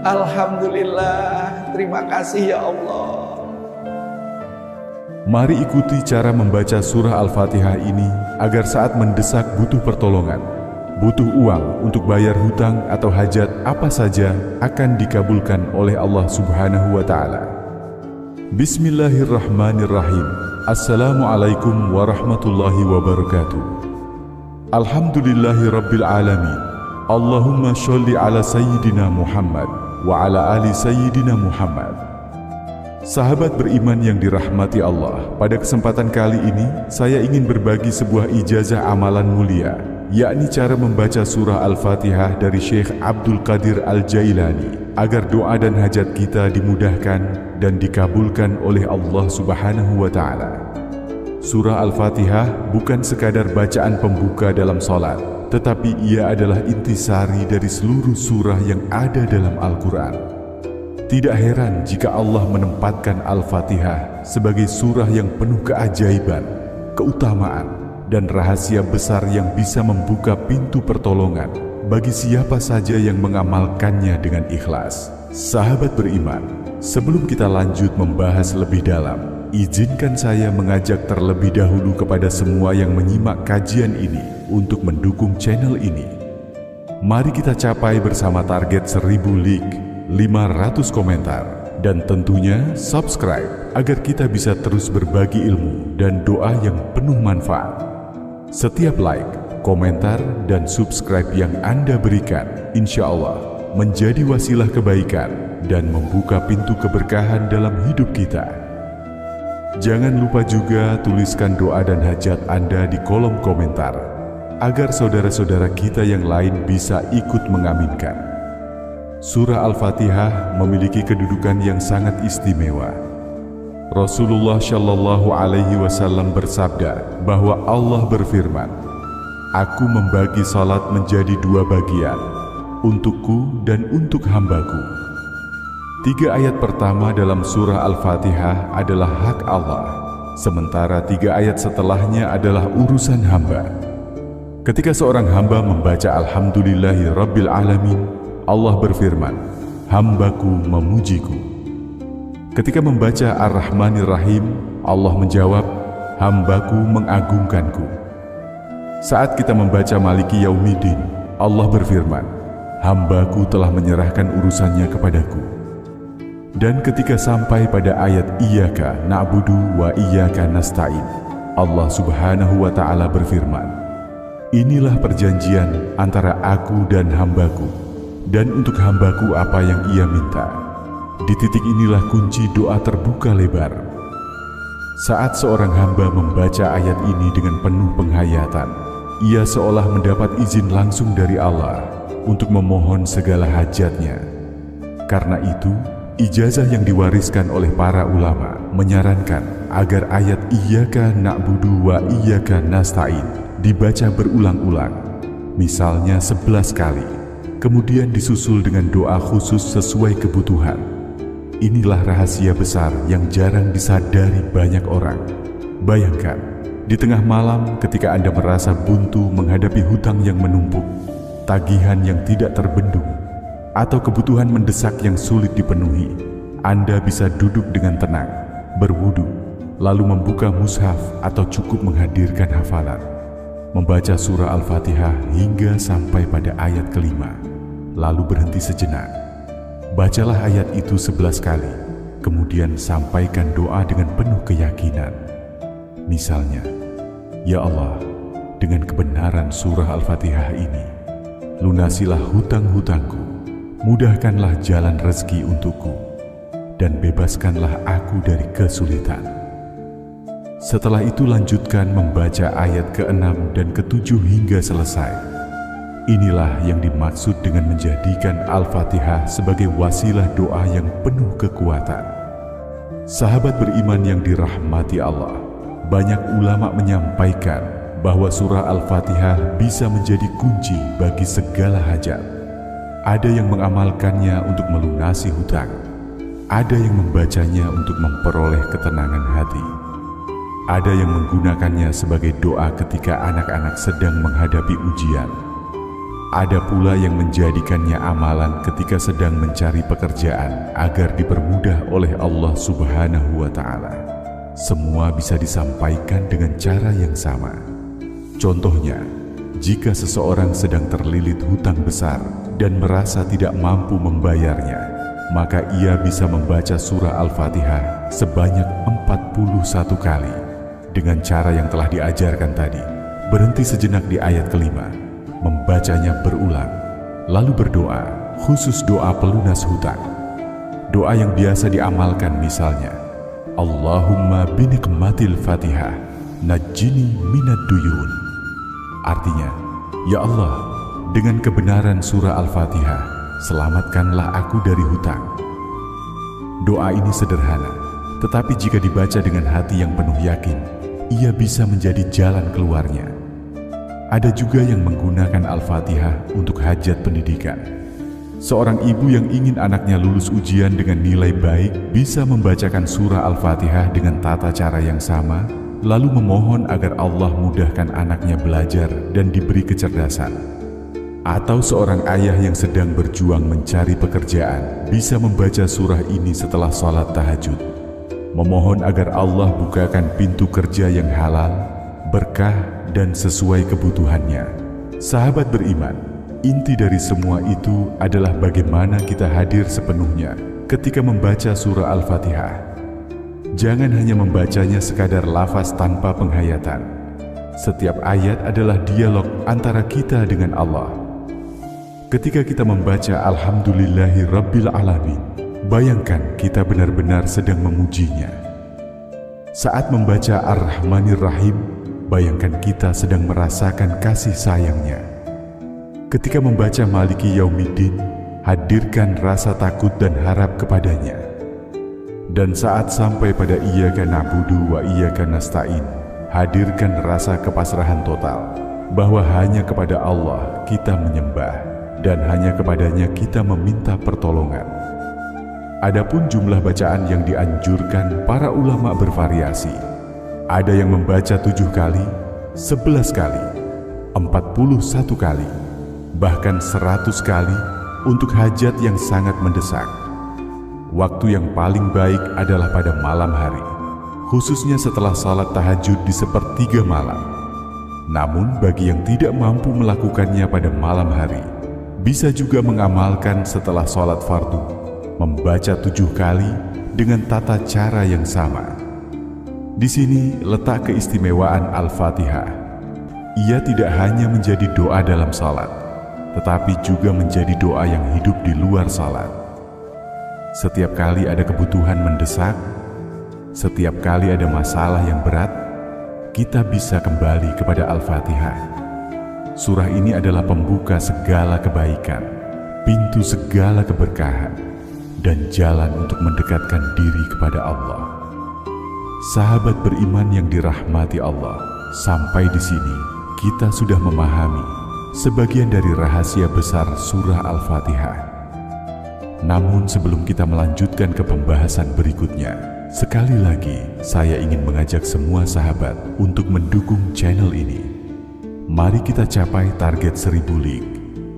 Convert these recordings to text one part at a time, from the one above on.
Alhamdulillah, terima kasih ya Allah. Mari ikuti cara membaca surah Al-Fatihah ini agar saat mendesak butuh pertolongan, butuh uang untuk bayar hutang atau hajat apa saja akan dikabulkan oleh Allah Subhanahu wa Ta'ala. Bismillahirrahmanirrahim. Assalamualaikum warahmatullahi wabarakatuh. Alhamdulillahi rabbil alamin. Allahumma sholli ala Sayyidina Muhammad wa ala ali Sayyidina Muhammad. Sahabat beriman yang dirahmati Allah, pada kesempatan kali ini saya ingin berbagi sebuah ijazah amalan mulia, yakni cara membaca surah Al-Fatihah dari Syekh Abdul Qadir Al-Jailani agar doa dan hajat kita dimudahkan dan dikabulkan oleh Allah Subhanahu wa Ta'ala. Surah Al-Fatihah bukan sekadar bacaan pembuka dalam salat, tetapi ia adalah intisari dari seluruh surah yang ada dalam Al-Quran. Tidak heran jika Allah menempatkan Al-Fatihah sebagai surah yang penuh keajaiban, keutamaan, dan rahasia besar yang bisa membuka pintu pertolongan bagi siapa saja yang mengamalkannya dengan ikhlas. Sahabat beriman, sebelum kita lanjut membahas lebih dalam, izinkan saya mengajak terlebih dahulu kepada semua yang menyimak kajian ini untuk mendukung channel ini. Mari kita capai bersama target 1000 like, 500 komentar, dan tentunya subscribe agar kita bisa terus berbagi ilmu dan doa yang penuh manfaat. Setiap like, komentar, dan subscribe yang Anda berikan, insya Allah menjadi wasilah kebaikan dan membuka pintu keberkahan dalam hidup kita. Jangan lupa juga tuliskan doa dan hajat Anda di kolom komentar, agar saudara-saudara kita yang lain bisa ikut mengaminkan. Surah Al-Fatihah memiliki kedudukan yang sangat istimewa. Rasulullah Shallallahu Alaihi Wasallam bersabda bahwa Allah berfirman, "Aku membagi salat menjadi 2 bagian, untukku dan untuk hambaku." 3 ayat pertama dalam surah Al-Fatihah adalah hak Allah, sementara 3 ayat setelahnya adalah urusan hamba. Ketika seorang hamba membaca Alhamdulillahi Rabbil Alamin, Allah berfirman, "Hambaku memujiku." Ketika membaca Ar-Rahmanir Rahim, Allah menjawab, "Hambaku mengagungkanku." Saat kita membaca Maliki Yaumiddin, Allah berfirman, "Hambaku telah menyerahkan urusannya kepadaku." Dan ketika sampai pada ayat Iyyaka na'budu wa iyyaka nasta'in, Allah Subhanahu wa Ta'ala berfirman, "Inilah perjanjian antara aku dan hambaku, dan untuk hambaku apa yang ia minta." Di titik inilah kunci doa terbuka lebar. Saat seorang hamba membaca ayat ini dengan penuh penghayatan, ia seolah mendapat izin langsung dari Allah untuk memohon segala hajatnya. Karena itu, ijazah yang diwariskan oleh para ulama menyarankan agar ayat Iyyaka na'budu wa iyyaka nasta'in dibaca berulang-ulang, misalnya 11 kali. Kemudian disusul dengan doa khusus sesuai kebutuhan. Inilah rahasia besar yang jarang disadari banyak orang. Bayangkan, di tengah malam ketika Anda merasa buntu menghadapi hutang yang menumpuk, tagihan yang tidak terbendung, atau kebutuhan mendesak yang sulit dipenuhi, Anda bisa duduk dengan tenang, berwudu, lalu membuka mushaf atau cukup menghadirkan hafalan, membaca surah Al-Fatihah hingga sampai pada ayat kelima. Lalu berhenti sejenak. Bacalah ayat itu 11 kali, kemudian sampaikan doa dengan penuh keyakinan. Misalnya, "Ya Allah, dengan kebenaran surah Al-Fatihah ini, lunasilah hutang-hutangku, mudahkanlah jalan rezeki untukku, dan bebaskanlah aku dari kesulitan." Setelah itu lanjutkan membaca ayat ke-6 dan ke-7 hingga selesai. Inilah yang dimaksud dengan menjadikan Al-Fatihah sebagai wasilah doa yang penuh kekuatan. Sahabat beriman yang dirahmati Allah, banyak ulama menyampaikan bahwa surah Al-Fatihah bisa menjadi kunci bagi segala hajat. Ada yang mengamalkannya untuk melunasi hutang, ada yang membacanya untuk memperoleh ketenangan hati, ada yang menggunakannya sebagai doa ketika anak-anak sedang menghadapi ujian, Ada pula yang menjadikannya amalan ketika sedang mencari pekerjaan agar dipermudah oleh Allah Subhanahu wa Ta'ala. Semua bisa disampaikan dengan cara yang sama. Contohnya, jika seseorang sedang terlilit hutang besar dan merasa tidak mampu membayarnya, maka ia bisa membaca surah Al-Fatihah sebanyak 41 kali dengan cara yang telah diajarkan tadi. Berhenti sejenak di ayat kelima, membacanya berulang, lalu berdoa, khusus doa pelunas hutang. Doa yang biasa diamalkan misalnya, Allahumma binikmatil Fatihah, najjini minad duyun. Artinya, ya Allah, dengan kebenaran surah Al-Fatihah, selamatkanlah aku dari hutang. Doa ini sederhana, tetapi jika dibaca dengan hati yang penuh yakin, ia bisa menjadi jalan keluarnya. Ada juga yang menggunakan Al-Fatihah untuk hajat pendidikan. Seorang ibu yang ingin anaknya lulus ujian dengan nilai baik bisa membacakan surah Al-Fatihah dengan tata cara yang sama, lalu memohon agar Allah mudahkan anaknya belajar dan diberi kecerdasan. Atau seorang ayah yang sedang berjuang mencari pekerjaan bisa membaca surah ini setelah sholat tahajud, memohon agar Allah bukakan pintu kerja yang halal, berkah, dan sesuai kebutuhannya. Sahabat beriman, inti dari semua itu adalah bagaimana kita hadir sepenuhnya ketika membaca surah Al-Fatihah. Jangan hanya membacanya sekadar lafaz tanpa penghayatan. Setiap ayat adalah dialog antara kita dengan Allah. Ketika kita membaca Alhamdulillahi Rabbil Alamin, bayangkan kita benar-benar sedang memujinya. Saat membaca Ar-Rahmanir Rahim, bayangkan kita sedang merasakan kasih sayangnya. Ketika membaca Maliki Yaumiddin, hadirkan rasa takut dan harap kepadanya. Dan saat sampai pada Iyyaka na'budu wa iyyaka nasta'in, hadirkan rasa kepasrahan total, bahwa hanya kepada Allah kita menyembah, dan hanya kepadanya kita meminta pertolongan. Adapun jumlah bacaan yang dianjurkan, para ulama bervariasi. Ada yang membaca 7 kali, 11 kali, 41 kali, bahkan 100 kali untuk hajat yang sangat mendesak. Waktu yang paling baik adalah pada malam hari, khususnya setelah salat tahajud di sepertiga malam. Namun bagi yang tidak mampu melakukannya pada malam hari, bisa juga mengamalkan setelah salat fardu, membaca 7 kali dengan tata cara yang sama. Di sini letak keistimewaan Al-Fatihah. Ia tidak hanya menjadi doa dalam salat, tetapi juga menjadi doa yang hidup di luar salat. Setiap kali ada kebutuhan mendesak, setiap kali ada masalah yang berat, kita bisa kembali kepada Al-Fatihah. Surah ini adalah pembuka segala kebaikan, pintu segala keberkahan, dan jalan untuk mendekatkan diri kepada Allah. Sahabat beriman yang dirahmati Allah, sampai di sini kita sudah memahami sebagian dari rahasia besar surah Al-Fatihah. Namun sebelum kita melanjutkan ke pembahasan berikutnya, sekali lagi saya ingin mengajak semua sahabat untuk mendukung channel ini. Mari kita capai target 1000 like,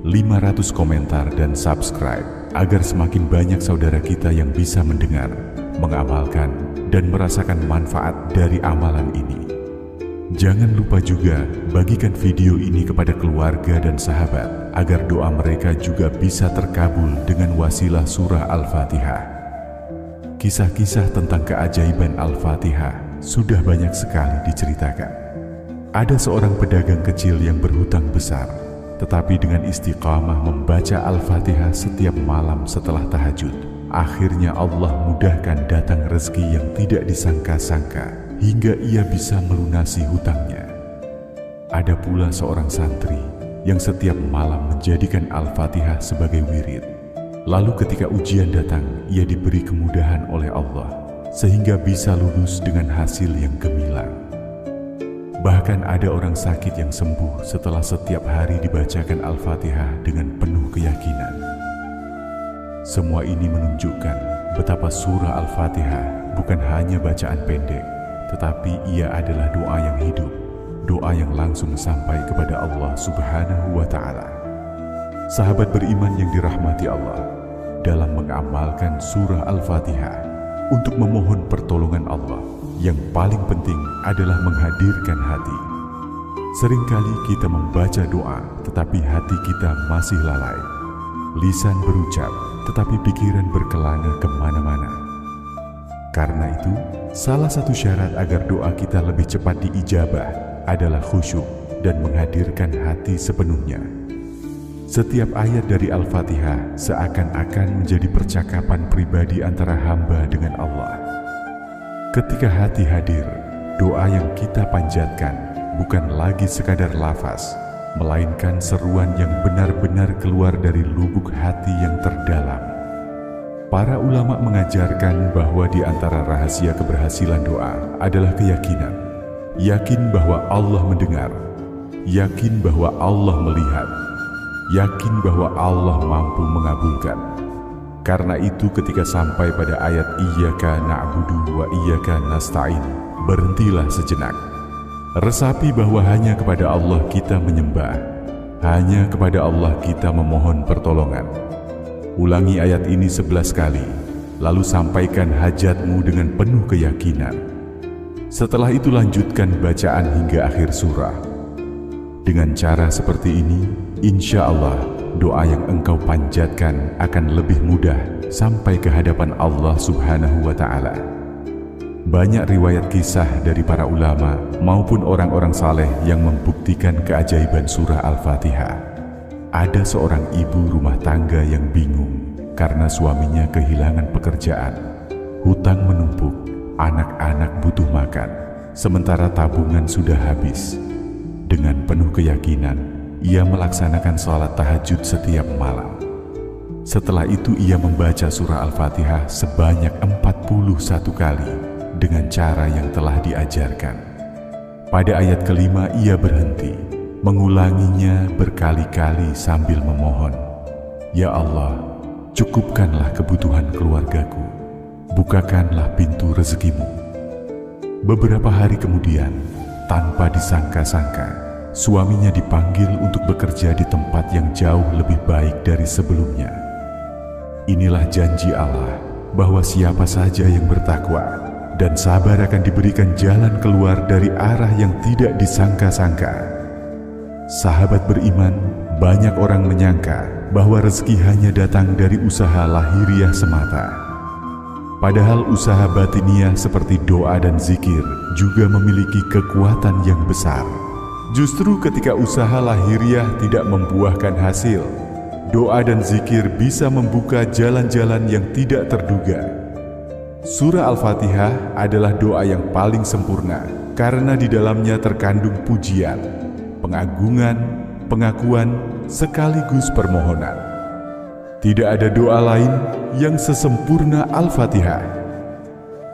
500 komentar dan subscribe, agar semakin banyak saudara kita yang bisa mendengar, mengamalkan, dan merasakan manfaat dari amalan ini. Jangan lupa juga bagikan video ini kepada keluarga dan sahabat, agar doa mereka juga bisa terkabul dengan wasilah surah Al-Fatihah. Kisah-kisah tentang keajaiban Al-Fatihah sudah banyak sekali diceritakan. Ada seorang pedagang kecil yang berhutang besar, tetapi dengan istiqamah membaca Al-Fatihah setiap malam setelah tahajud, akhirnya Allah mudahkan datang rezeki yang tidak disangka-sangka, hingga ia bisa melunasi hutangnya. Ada pula seorang santri yang setiap malam menjadikan Al-Fatihah sebagai wirid. Lalu ketika ujian datang, ia diberi kemudahan oleh Allah, sehingga bisa lulus dengan hasil yang gemilang. Bahkan ada orang sakit yang sembuh setelah setiap hari dibacakan Al-Fatihah dengan penuh keyakinan. Semua ini menunjukkan betapa surah Al-Fatihah bukan hanya bacaan pendek, tetapi ia adalah doa yang hidup, doa yang langsung sampai kepada Allah Subhanahu wa Ta'ala. Sahabat beriman yang dirahmati Allah, dalam mengamalkan surah Al-Fatihah untuk memohon pertolongan Allah, yang paling penting adalah menghadirkan hati. Seringkali kita membaca doa, tetapi hati kita masih lalai. Lisan berucap, tetapi pikiran berkelana kemana-mana. Karena itu, salah satu syarat agar doa kita lebih cepat diijabah adalah khusyuk dan menghadirkan hati sepenuhnya. Setiap ayat dari Al-Fatihah seakan-akan menjadi percakapan pribadi antara hamba dengan Allah. Ketika hati hadir, doa yang kita panjatkan bukan lagi sekadar lafaz, melainkan seruan yang benar-benar keluar dari lubuk hati yang terdalam. Para ulama mengajarkan bahwa di antara rahasia keberhasilan doa adalah keyakinan. Yakin bahwa Allah mendengar, yakin bahwa Allah melihat, yakin bahwa Allah mampu mengabulkan. Karena itu ketika sampai pada ayat Iyyaka na'budu wa iyyaka nasta'in, berhentilah sejenak. Resapi bahwa hanya kepada Allah kita menyembah, hanya kepada Allah kita memohon pertolongan. Ulangi ayat ini 11 kali, lalu sampaikan hajatmu dengan penuh keyakinan. Setelah itu lanjutkan bacaan hingga akhir surah. Dengan cara seperti ini, insya Allah doa yang engkau panjatkan akan lebih mudah sampai ke hadapan Allah Subhanahu wa Ta'ala. Banyak riwayat kisah dari para ulama maupun orang-orang saleh yang membuktikan keajaiban surah Al-Fatihah. Ada seorang ibu rumah tangga yang bingung karena suaminya kehilangan pekerjaan, hutang menumpuk, anak-anak butuh makan, sementara tabungan sudah habis. Dengan penuh keyakinan, ia melaksanakan sholat tahajud setiap malam. Setelah itu ia membaca surah Al-Fatihah sebanyak 41 kali dengan cara yang telah diajarkan. Pada ayat kelima ia berhenti, mengulanginya berkali-kali sambil memohon, "Ya Allah, cukupkanlah kebutuhan keluargaku, bukakanlah pintu rezekimu." Beberapa hari kemudian, tanpa disangka-sangka, suaminya dipanggil untuk bekerja di tempat yang jauh lebih baik dari sebelumnya. Inilah janji Allah bahwa siapa saja yang bertakwa dan sabar akan diberikan jalan keluar dari arah yang tidak disangka-sangka. Sahabat beriman, banyak orang menyangka bahwa rezeki hanya datang dari usaha lahiriah semata. Padahal usaha batiniah seperti doa dan zikir juga memiliki kekuatan yang besar. Justru ketika usaha lahiriah tidak membuahkan hasil, doa dan zikir bisa membuka jalan-jalan yang tidak terduga. Surah Al-Fatihah adalah doa yang paling sempurna karena di dalamnya terkandung pujian, pengagungan, pengakuan, sekaligus permohonan. Tidak ada doa lain yang sesempurna Al-Fatihah.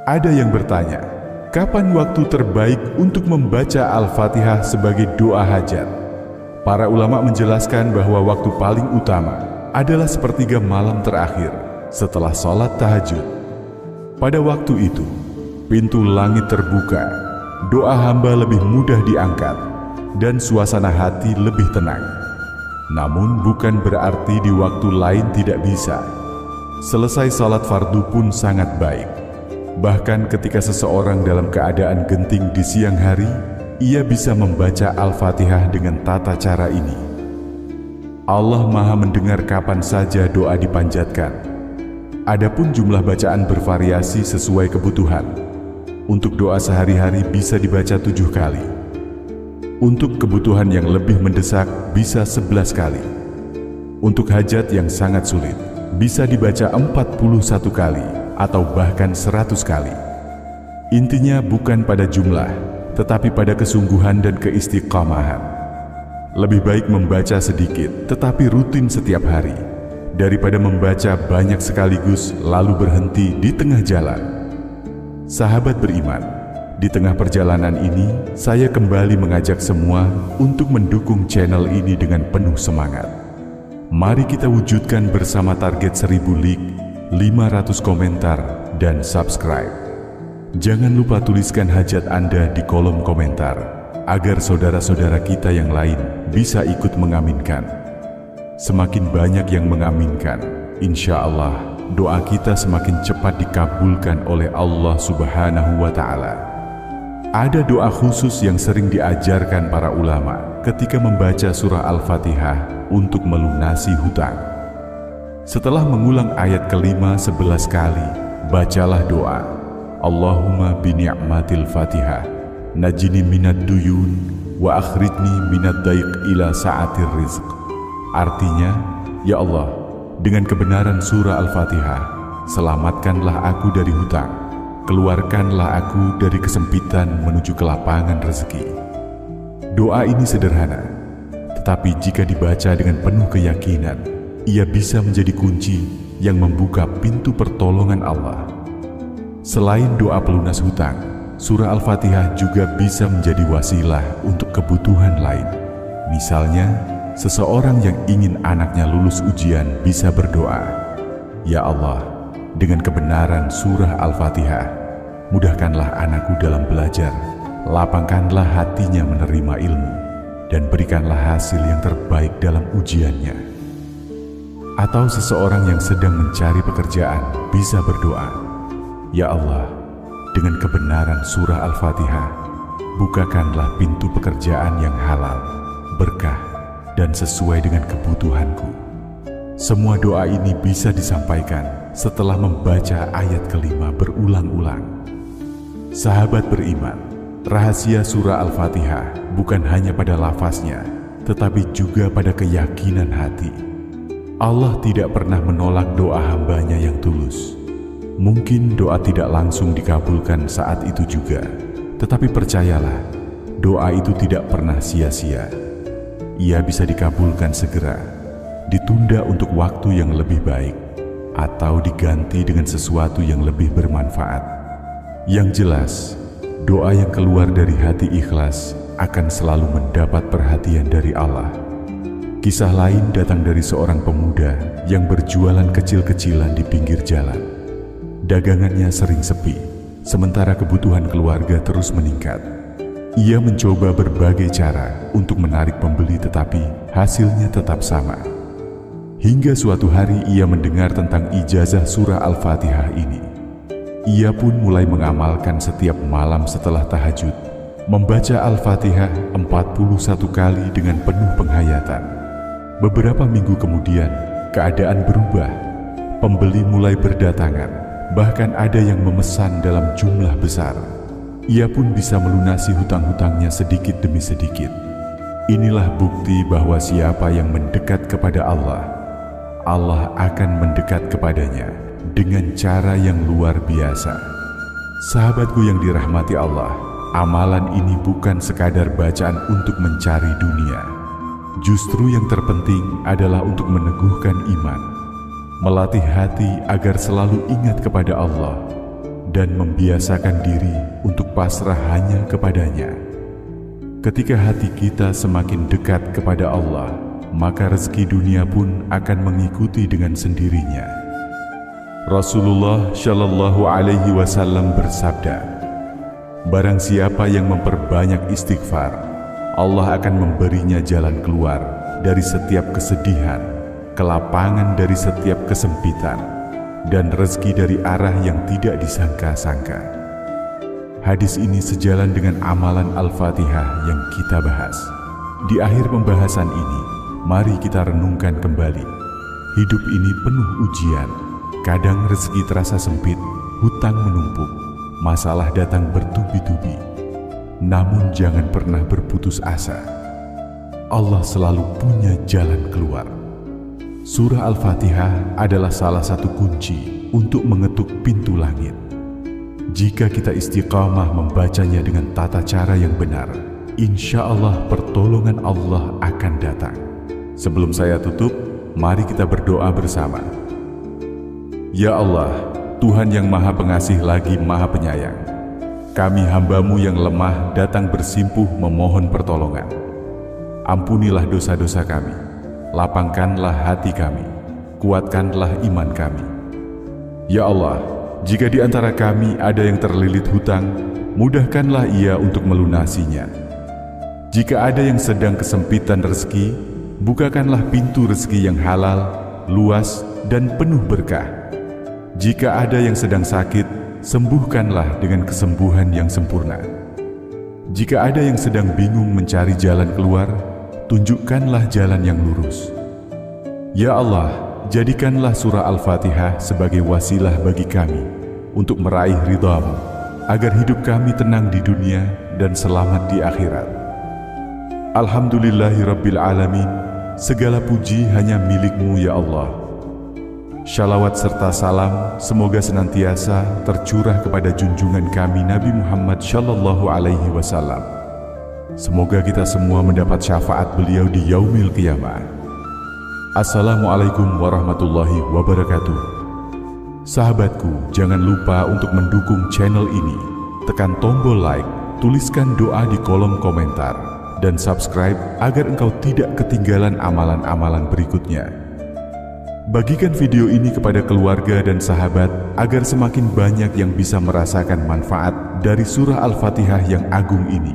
Ada yang bertanya, kapan waktu terbaik untuk membaca Al-Fatihah sebagai doa hajat? Para ulama menjelaskan bahwa waktu paling utama adalah sepertiga malam terakhir setelah sholat tahajud. Pada waktu itu, pintu langit terbuka, doa hamba lebih mudah diangkat, dan suasana hati lebih tenang. Namun bukan berarti di waktu lain tidak bisa. Selesai salat fardu pun sangat baik. Bahkan ketika seseorang dalam keadaan genting di siang hari, ia bisa membaca Al-Fatihah dengan tata cara ini. Allah Maha mendengar kapan saja doa dipanjatkan. Adapun jumlah bacaan bervariasi sesuai kebutuhan. Untuk doa sehari-hari bisa dibaca 7 kali. Untuk kebutuhan yang lebih mendesak bisa 11 kali. Untuk hajat yang sangat sulit bisa dibaca 41 kali atau bahkan 100 kali. Intinya bukan pada jumlah, tetapi pada kesungguhan dan keistiqamahan. Lebih baik membaca sedikit tetapi rutin setiap hari daripada membaca banyak sekaligus lalu berhenti di tengah jalan. Sahabat beriman, di tengah perjalanan ini, saya kembali mengajak semua untuk mendukung channel ini dengan penuh semangat. Mari kita wujudkan bersama target 1000 like, 500 komentar, dan subscribe. Jangan lupa tuliskan hajat Anda di kolom komentar, agar saudara-saudara kita yang lain bisa ikut mengaminkan. Semakin banyak yang mengaminkan, insya Allah doa kita semakin cepat dikabulkan oleh Allah Subhanahu wa Ta'ala. Ada doa khusus yang sering diajarkan para ulama ketika membaca surah Al-Fatihah untuk melunasi hutang. Setelah mengulang ayat kelima 11 kali, bacalah doa Allahumma bini'matil Fatihah najini minad duyun wa akhrijni minad daiq ila sa'atir rizq. Artinya, ya Allah, dengan kebenaran surah Al-Fatihah, selamatkanlah aku dari hutang, keluarkanlah aku dari kesempitan menuju kelapangan rezeki. Doa ini sederhana, tetapi jika dibaca dengan penuh keyakinan, ia bisa menjadi kunci yang membuka pintu pertolongan Allah. Selain doa pelunas hutang, surah Al-Fatihah juga bisa menjadi wasilah untuk kebutuhan lain. Misalnya, seseorang yang ingin anaknya lulus ujian bisa berdoa, "Ya Allah, dengan kebenaran surah Al-Fatihah, mudahkanlah anakku dalam belajar, lapangkanlah hatinya menerima ilmu, dan berikanlah hasil yang terbaik dalam ujiannya." Atau seseorang yang sedang mencari pekerjaan bisa berdoa, "Ya Allah, dengan kebenaran surah Al-Fatihah, bukakanlah pintu pekerjaan yang halal, berkah, dan sesuai dengan kebutuhanku." Semua doa ini bisa disampaikan setelah membaca ayat kelima berulang-ulang. Sahabat beriman, rahasia surah Al-Fatihah bukan hanya pada lafaznya, tetapi juga pada keyakinan hati. Allah tidak pernah menolak doa hambanya yang tulus. Mungkin doa tidak langsung dikabulkan saat itu juga, tetapi percayalah, doa itu tidak pernah sia-sia. Ia bisa dikabulkan segera, ditunda untuk waktu yang lebih baik, atau diganti dengan sesuatu yang lebih bermanfaat. Yang jelas, doa yang keluar dari hati ikhlas akan selalu mendapat perhatian dari Allah. Kisah lain datang dari seorang pemuda yang berjualan kecil-kecilan di pinggir jalan. Dagangannya sering sepi, sementara kebutuhan keluarga terus meningkat. Ia mencoba berbagai cara untuk menarik pembeli, tetapi hasilnya tetap sama. Hingga suatu hari ia mendengar tentang ijazah surah Al-Fatihah ini. Ia pun mulai mengamalkan setiap malam setelah tahajud, membaca Al-Fatihah 41 kali dengan penuh penghayatan. Beberapa minggu kemudian, keadaan berubah. Pembeli mulai berdatangan, bahkan ada yang memesan dalam jumlah besar. Ia pun bisa melunasi hutang-hutangnya sedikit demi sedikit. Inilah bukti bahwa siapa yang mendekat kepada Allah, Allah akan mendekat kepadanya dengan cara yang luar biasa. Sahabatku yang dirahmati Allah, amalan ini bukan sekadar bacaan untuk mencari dunia. Justru yang terpenting adalah untuk meneguhkan iman, melatih hati agar selalu ingat kepada Allah, dan membiasakan diri untuk pasrah hanya kepadanya. Ketika hati kita semakin dekat kepada Allah, maka rezeki dunia pun akan mengikuti dengan sendirinya. Rasulullah Shallallahu Alaihi Wasallam bersabda, "Barang siapa yang memperbanyak istighfar, Allah akan memberinya jalan keluar dari setiap kesedihan, kelapangan dari setiap kesempitan, dan rezeki dari arah yang tidak disangka-sangka." Hadis ini sejalan dengan amalan Al-Fatihah yang kita bahas. Di akhir pembahasan ini, mari kita renungkan kembali. Hidup ini penuh ujian. Kadang rezeki terasa sempit, hutang menumpuk, masalah datang bertubi-tubi. Namun jangan pernah berputus asa. Allah selalu punya jalan keluar. Surah Al-Fatihah adalah salah satu kunci untuk mengetuk pintu langit. Jika kita istiqamah membacanya dengan tata cara yang benar, insya Allah pertolongan Allah akan datang. Sebelum saya tutup, mari kita berdoa bersama. Ya Allah, Tuhan yang Maha Pengasih lagi Maha Penyayang, kami hamba-Mu yang lemah datang bersimpuh memohon pertolongan. Ampunilah dosa-dosa kami, lapangkanlah hati kami, kuatkanlah iman kami. Ya Allah, jika di antara kami ada yang terlilit hutang, mudahkanlah ia untuk melunasinya. Jika ada yang sedang kesempitan rezeki, bukakanlah pintu rezeki yang halal, luas, dan penuh berkah. Jika ada yang sedang sakit, sembuhkanlah dengan kesembuhan yang sempurna. Jika ada yang sedang bingung mencari jalan keluar, tunjukkanlah jalan yang lurus. Ya Allah, jadikanlah surah Al-Fatihah sebagai wasilah bagi kami untuk meraih ridha-Mu, agar hidup kami tenang di dunia dan selamat di akhirat. Alhamdulillahirabbil alamin, segala puji hanya milik-Mu ya Allah. Shalawat serta salam semoga senantiasa tercurah kepada junjungan kami Nabi Muhammad Shallallahu Alaihi Wasallam. Semoga kita semua mendapat syafaat beliau di yaumil qiyamah. Assalamualaikum warahmatullahi wabarakatuh. Sahabatku, jangan lupa untuk mendukung channel ini. Tekan tombol like, tuliskan doa di kolom komentar, dan subscribe agar engkau tidak ketinggalan amalan-amalan berikutnya. Bagikan video ini kepada keluarga dan sahabat agar semakin banyak yang bisa merasakan manfaat dari surah Al-Fatihah yang agung ini.